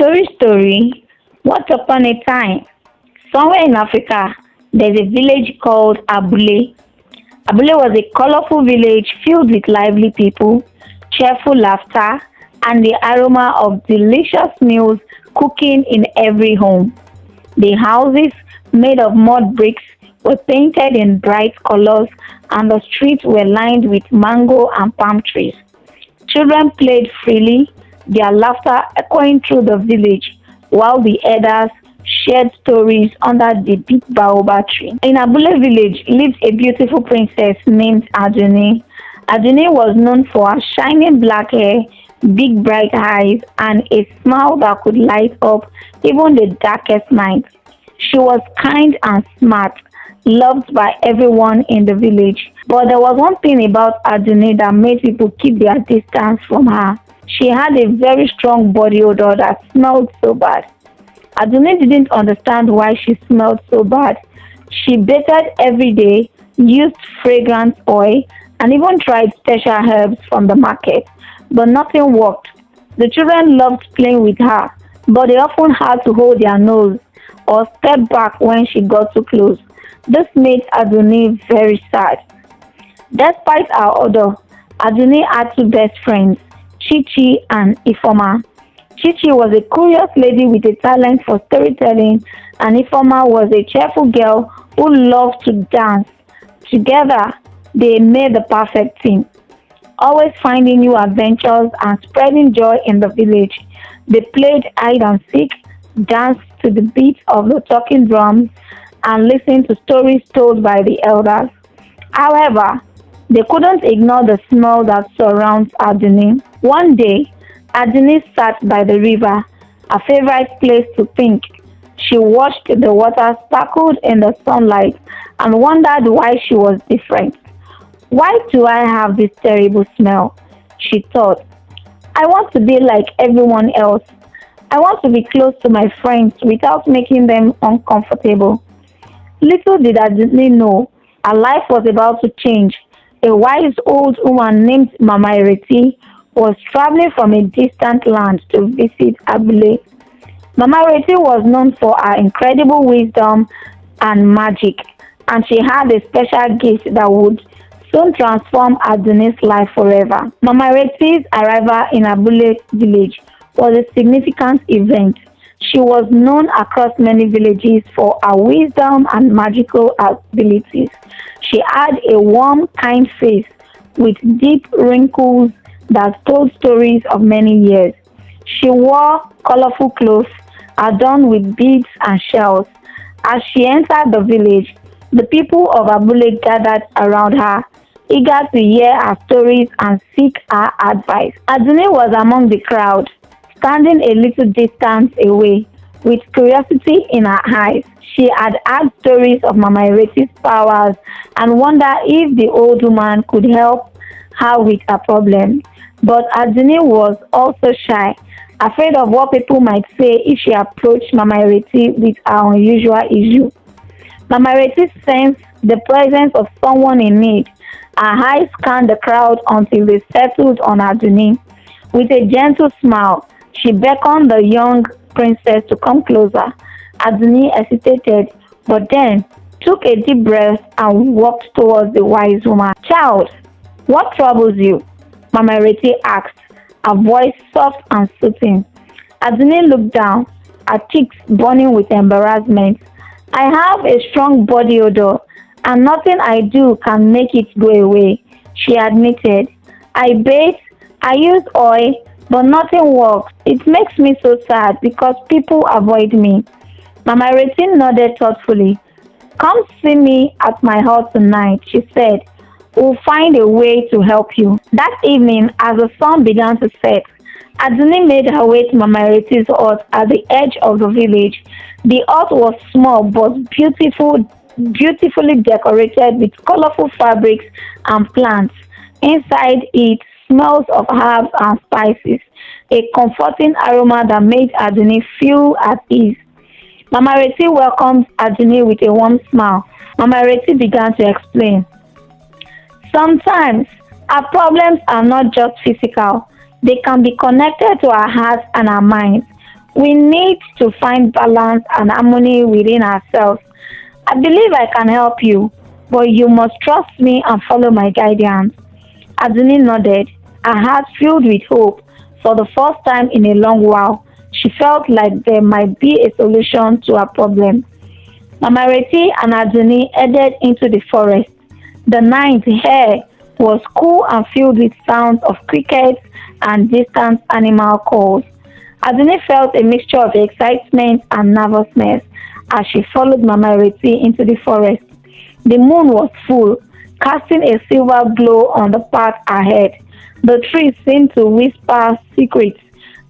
Story. Once upon a time, somewhere in Africa, there's a village called Abule. Abule was a colorful village filled with lively people, cheerful laughter, and the aroma of delicious meals cooking in every home. The houses, made of mud bricks, were painted in bright colors, and the streets were lined with mango and palm trees. Children played freely, their laughter echoing through the village, while the elders shared stories under the big baobab tree. In Abule village lived a beautiful princess named Adunni. Adunni was known for her shining black hair, big bright eyes, and a smile that could light up even the darkest night. She was kind and smart, loved by everyone in the village. But there was one thing about Adunni that made people keep their distance from her. She had a very strong body odor that smelled so bad. Adunni didn't understand why she smelled so bad. She bathed every day, used fragrant oil, and even tried special herbs from the market, but nothing worked. The children loved playing with her, but they often had to hold their nose or step back when she got too close. This made Adunni very sad. Despite her odor, Adunni had two best friends, Chichi and Ifoma. Chichi was a curious lady with a talent for storytelling, and Ifoma was a cheerful girl who loved to dance. Together, they made the perfect team, always finding new adventures and spreading joy in the village. They played hide and seek, danced to the beat of the talking drums, and listened to stories told by the elders. However, they couldn't ignore the smell that surrounds Adunni. One day, Adunni sat by the river, a favorite place to think. She watched the water sparkled in the sunlight and wondered why she was different. Why do I have this terrible smell? She thought. I want to be like everyone else. I want to be close to my friends without making them uncomfortable. Little did Adunni know, her life was about to change. A wise old woman named Mama Ireti was traveling from a distant land to visit Abule. Mama Ireti was known for her incredible wisdom and magic, and she had a special gift that would soon transform Adunni's life forever. Mama Ireti's arrival in Abule village was a significant event. She was known across many villages for her wisdom and magical abilities. She had a warm, kind face with deep wrinkles that told stories of many years. She wore colorful clothes adorned with beads and shells. As she entered the village, the people of Abule gathered around her, eager to hear her stories and seek her advice. Adunni was among the crowd, standing a little distance away, with curiosity in her eyes. She had heard stories of Mama Ireti's powers and wondered if the old woman could help her with her problem. But Adunni was also shy, afraid of what people might say if she approached Mama Ireti with her unusual issue. Mama Ireti sensed the presence of someone in need. Her eyes scanned the crowd until they settled on Adunni. With a gentle smile, she beckoned the young princess to come closer. Adunni hesitated, but then took a deep breath and walked towards the wise woman. Child, what troubles you? Mama Ireti asked, her voice soft and soothing. Adunni looked down, her cheeks burning with embarrassment. I have a strong body odor, and nothing I do can make it go away, she admitted. I bathe, I use oil, but nothing works. It makes me so sad because people avoid me. Mama Ireti nodded thoughtfully. Come see me at my house tonight, she said. We'll find a way to help you. That evening, as the sun began to set, Adunni made her way to Mama Ireti's hut at the edge of the village. The hut was small but beautifully decorated with colorful fabrics and plants. Inside it, smells of herbs and spices, a comforting aroma that made Adunni feel at ease. Mama Ireti welcomed Adunni with a warm smile. Mama Ireti began to explain. Sometimes our problems are not just physical, they can be connected to our hearts and our minds. We need to find balance and harmony within ourselves. I believe I can help you, but you must trust me and follow my guidance. Adunni nodded, her heart filled with hope. For the first time in a long while, she felt like there might be a solution to her problem. Mama Reti and Adunni headed into the forest. The night air was cool and filled with sounds of crickets and distant animal calls. Adunni felt a mixture of excitement and nervousness as she followed Mama Reti into the forest. The moon was full, casting a silver glow on the path ahead. The trees seemed to whisper secrets,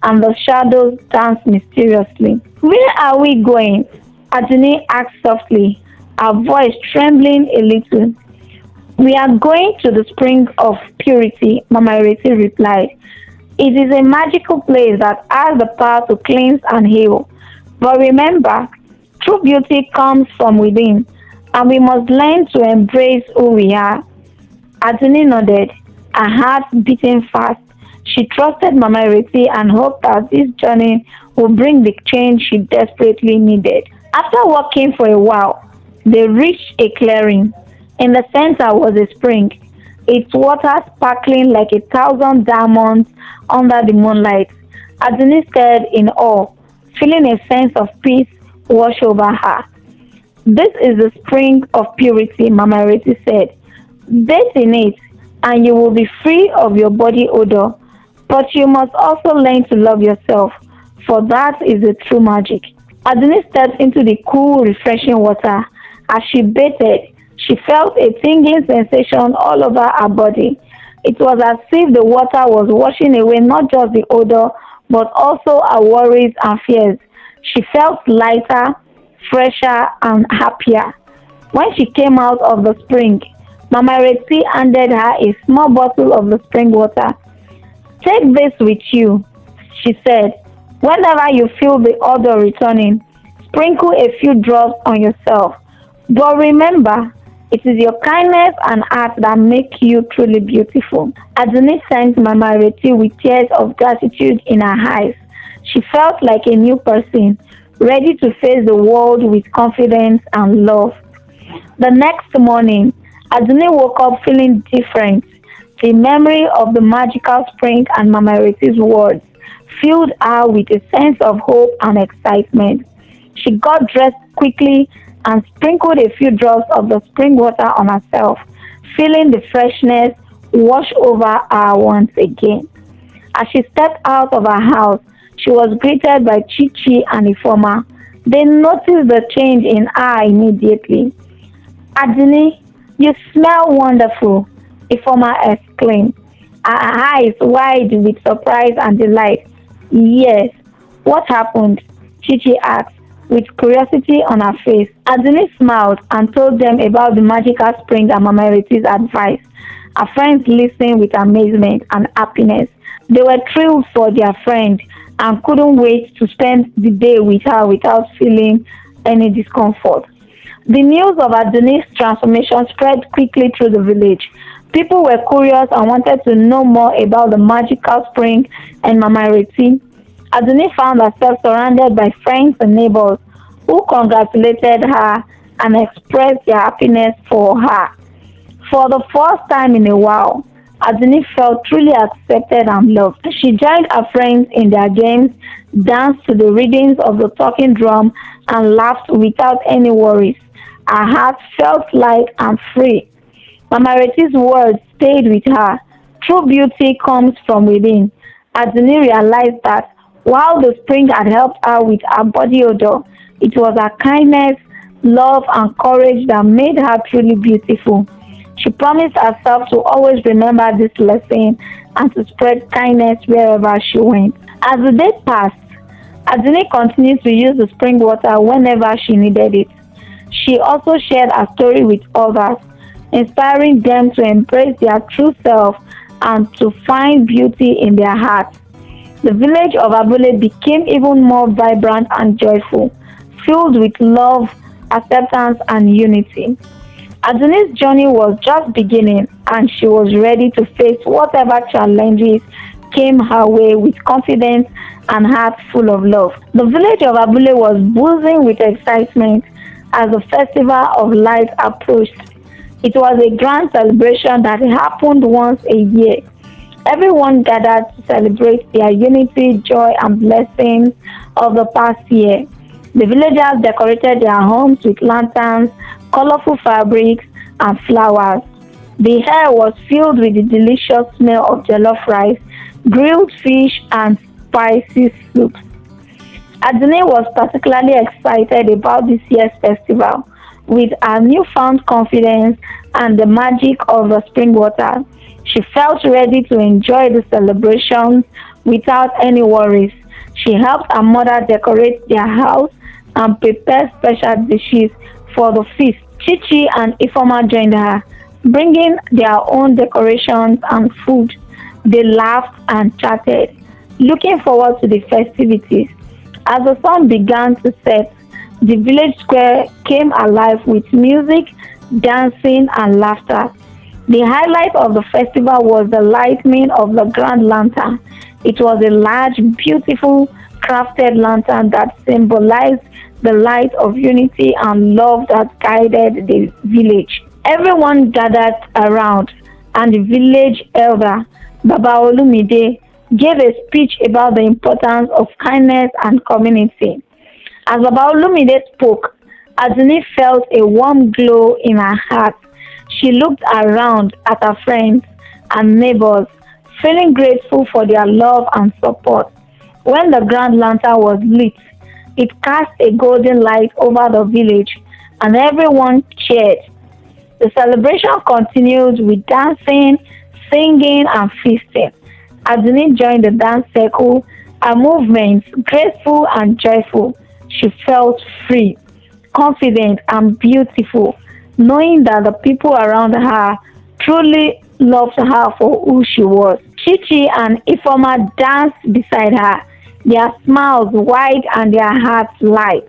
and the shadows danced mysteriously. "Where are we going?" Adunni asked softly, her voice trembling a little. "We are going to the spring of purity," Mama Reti replied. "It is a magical place that has the power to cleanse and heal. But remember, true beauty comes from within, and we must learn to embrace who we are." Adunni nodded, her heart beating fast. She trusted Mama Reti and hoped that this journey would bring the change she desperately needed. After walking for a while, they reached a clearing. In the center was a spring, its water sparkling like 1,000 diamonds under the moonlight. Adunni stared in awe, feeling a sense of peace wash over her. "This is the spring of purity," Mama Reti said. "Bathe in it, and you will be free of your body odor. But you must also learn to love yourself, for that is the true magic." Adunni stepped into the cool, refreshing water. As she bathed, she felt a tingling sensation all over her body. It was as if the water was washing away not just the odor, but also her worries and fears. She felt lighter, fresher, and happier. When she came out of the spring, Mama Reti handed her a small bottle of the spring water. "Take this with you," she said. "Whenever you feel the odor returning, sprinkle a few drops on yourself. But remember, it is your kindness and heart that make you truly beautiful." Adunni thanked Mama Reti with tears of gratitude in her eyes. She felt like a new person, ready to face the world with confidence and love. The next morning, Adunni woke up feeling different. The memory of the magical spring and Mama Reti's words filled her with a sense of hope and excitement. She got dressed quickly and sprinkled a few drops of the spring water on herself, feeling the freshness wash over her once again. As she stepped out of her house, she was greeted by Chichi and Ifoma. They noticed the change in her immediately. "Adunni, you smell wonderful," Ifoma exclaimed, her eyes wide with surprise and delight. "Yes, what happened?" Chichi asked, with curiosity on her face. Adunni smiled and told them about the magical spring and Mama Reti's advice. Her friends listened with amazement and happiness. They were thrilled for their friend and couldn't wait to spend the day with her without feeling any discomfort. The news of Adunni's transformation spread quickly through the village. People were curious and wanted to know more about the magical spring and Mama Reti. Adunni found herself surrounded by friends and neighbors who congratulated her and expressed their happiness for her. For the first time in a while, Adunni felt truly accepted and loved. She joined her friends in their games, danced to the rhythms of the talking drum, and laughed without any worries. Her heart felt light and free. Mama Reti's words stayed with her. True beauty comes from within. Adunni realized that while the spring had helped her with her body odor, it was her kindness, love, and courage that made her truly beautiful. She promised herself to always remember this lesson and to spread kindness wherever she went. As the day passed, Adunni continued to use the spring water whenever she needed it. She also shared her story with others, inspiring them to embrace their true self and to find beauty in their hearts. The village of Abule became even more vibrant and joyful, filled with love, acceptance, and unity. Adunni's journey was just beginning, and she was ready to face whatever challenges came her way with confidence and hearts full of love. The village of Abule was buzzing with excitement as the festival of light approached. It was a grand celebration that happened once a year. Everyone gathered to celebrate their unity, joy, and blessings of the past year. The villagers decorated their homes with lanterns, colorful fabrics, and flowers. The air was filled with the delicious smell of jollof rice, grilled fish, and spicy soups. Adunni was particularly excited about this year's festival. With her newfound confidence and the magic of the spring water, she felt ready to enjoy the celebrations without any worries. She helped her mother decorate their house and prepare special dishes for the feast. Chichi and Ifoma joined her, bringing their own decorations and food. They laughed and chatted, looking forward to the festivities. As the sun began to set, the village square came alive with music, dancing, and laughter. The highlight of the festival was the lighting of the grand lantern. It was a large, beautiful, crafted lantern that symbolized the light of unity and love that guided the village. Everyone gathered around, and the village elder, Baba Olumide, gave a speech about the importance of kindness and community. As Baba Olumide spoke, Adunni felt a warm glow in her heart. She looked around at her friends and neighbors, feeling grateful for their love and support. When the grand lantern was lit, it cast a golden light over the village, and everyone cheered. The celebration continued with dancing, singing, and feasting. Adunni joined the dance circle, her movements graceful and joyful. She felt free, confident, and beautiful, knowing that the people around her truly loved her for who she was. Chichi and Ifoma danced beside her, their smiles wide and their hearts light.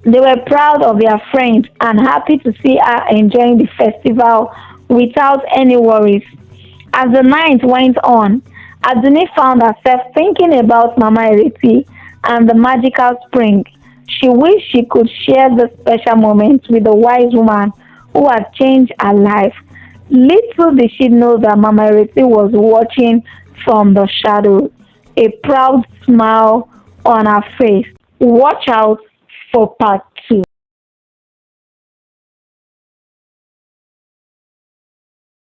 They were proud of their friend and happy to see her enjoying the festival without any worries. As the night went on, Adunni found herself thinking about Mama Ereti and the magical spring. She wished she could share the special moments with the wise woman who had changed her life. Little did she know that Mama Ereti was watching from the shadows, a proud smile on her face. Watch out for part